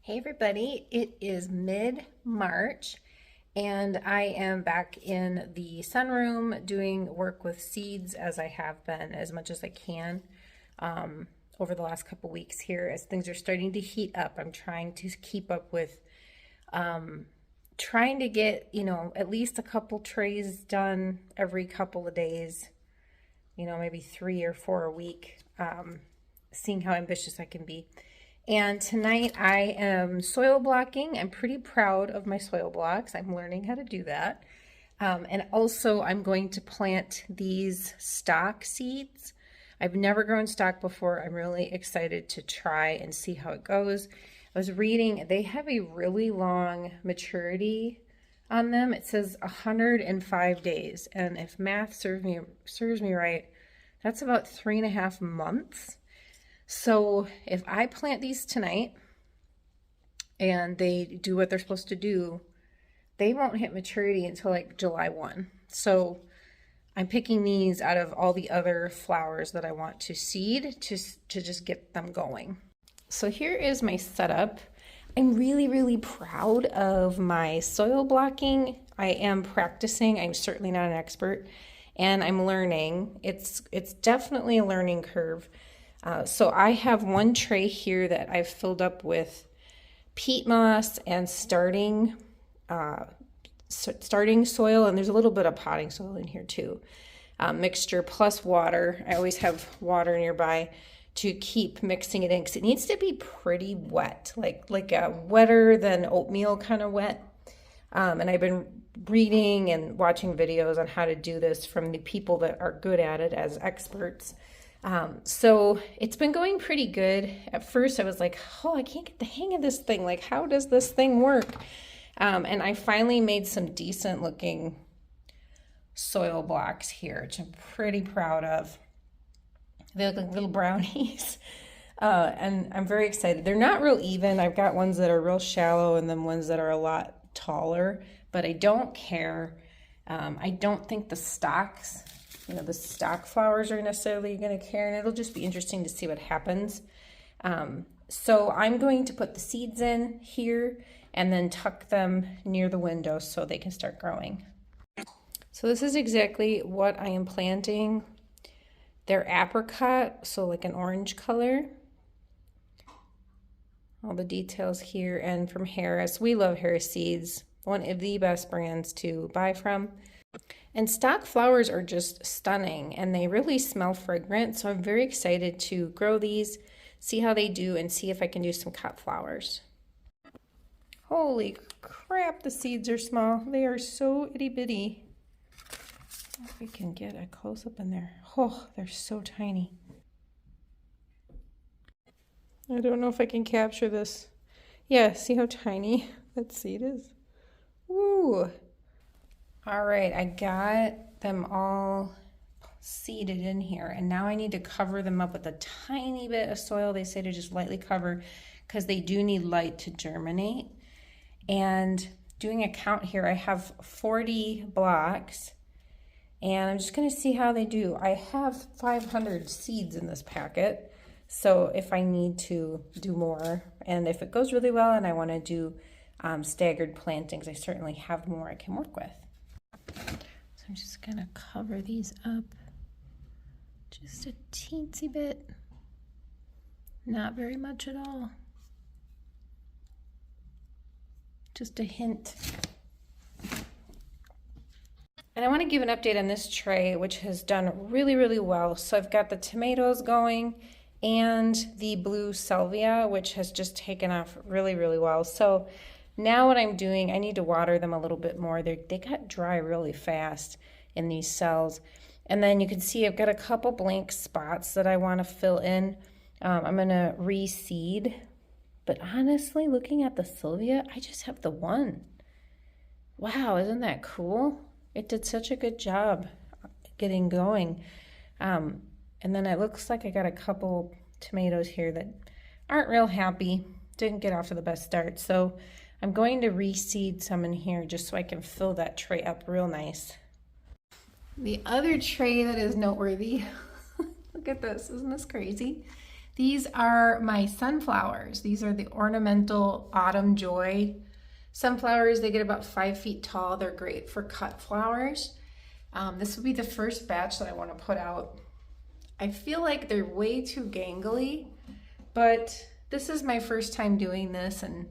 Hey everybody, it is mid-March and I am back in the sunroom doing work with seeds as I have been as much as I can over the last couple weeks here as things are starting to heat up. I'm trying to keep up with trying to get, at least a couple trays done every couple of days, maybe 3 or 4 a week, seeing how ambitious I can be. And tonight I am soil blocking. I'm pretty proud of my soil blocks. I'm learning how to do that. And also I'm going to plant these stock seeds. I've never grown stock before. I'm really excited to try and see how it goes. I was reading, they have a really long maturity on them. It says 105 days. And if math serves me right, that's about 3.5 months. So if I plant these tonight and they do what they're supposed to do, they won't hit maturity until like July 1. So I'm picking these out of all the other flowers that I want to seed to just get them going. So here is my setup. I'm really proud of my soil blocking. I am practicing. I'm certainly not an expert and I'm learning. It's definitely a learning curve. So I have one tray here that I've filled up with peat moss and starting soil, and there's a little bit of potting soil in here too. Mixture plus water. I always have water nearby to keep mixing it in because it needs to be pretty wet, like a wetter than oatmeal kind of wet. And I've been reading and watching videos on how to do this from the people that are good at it as experts. So it's been going pretty good. At first I was like, oh, I can't get the hang of this thing. Like, how does this thing work? And I finally made some decent looking soil blocks here, which I'm pretty proud of. They look like little brownies. And I'm very excited. They're not real even. I've got ones that are real shallow and then ones that are a lot taller, but I don't care. I don't think the stalks, the stock flowers are necessarily going to care, and it'll just be interesting to see what happens. So I'm going to put the seeds in here and then tuck them near the window so they can start growing. So this is exactly what I am planting. They're apricot, so like an orange color. All the details here, and from Harris. We love Harris seeds, one of the best brands to buy from. And stock flowers are just stunning and they really smell fragrant. So I'm very excited to grow these, see how they do, and see if I can do some cut flowers. Holy crap, the seeds are small. They are so itty bitty. If we can get a close up in there. Oh, they're so tiny. I don't know if I can capture this. Yeah, see how tiny that seed is? Woo! All right, I got them all seeded in here, and now I need to cover them up with a tiny bit of soil. They say to just lightly cover because they do need light to germinate. And doing a count here, I have 40 blocks, and I'm just gonna see how they do. I have 500 seeds in this packet, so if I need to do more, and if it goes really well and I wanna do staggered plantings, I certainly have more I can work with. So I'm just gonna cover these up just a teensy bit, not very much at all, just a hint. And I want to give an update on this tray, which has done really well. So I've got the tomatoes going and the blue salvia, which has just taken off really well. So now what I'm doing, I need to water them a little bit more. They got dry really fast in these cells. And then you can see I've got a couple blank spots that I want to fill in. I'm going to reseed. But honestly, looking at the salvia, I just have the one. Wow, isn't that cool? It did such a good job getting going. And then it looks like I got a couple tomatoes here that aren't real happy. Didn't get off to the best start. So I'm going to reseed some in here just so I can fill that tray up real nice. The other tray that is noteworthy, look at this, isn't this crazy? These are my sunflowers. These are the ornamental Autumn Joy sunflowers. They get about 5 feet tall. They're great for cut flowers. This will be the first batch that I want to put out. I feel like they're way too gangly, but this is my first time doing this, and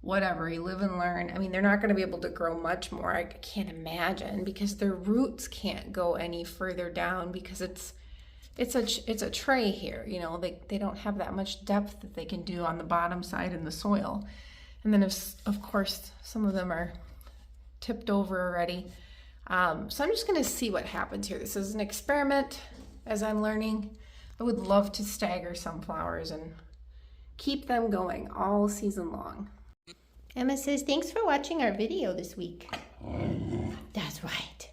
whatever, you live and learn. I mean, they're not going to be able to grow much more, I can't imagine, because their roots can't go any further down because it's a tray here, you know, they don't have that much depth that they can do on the bottom side in the soil. And then of course some of them are tipped over already. So I'm just going to see what happens here. This is an experiment as I'm learning. I would love to stagger sunflowers and keep them going all season long. Emma says, thanks for watching our video this week. That's right.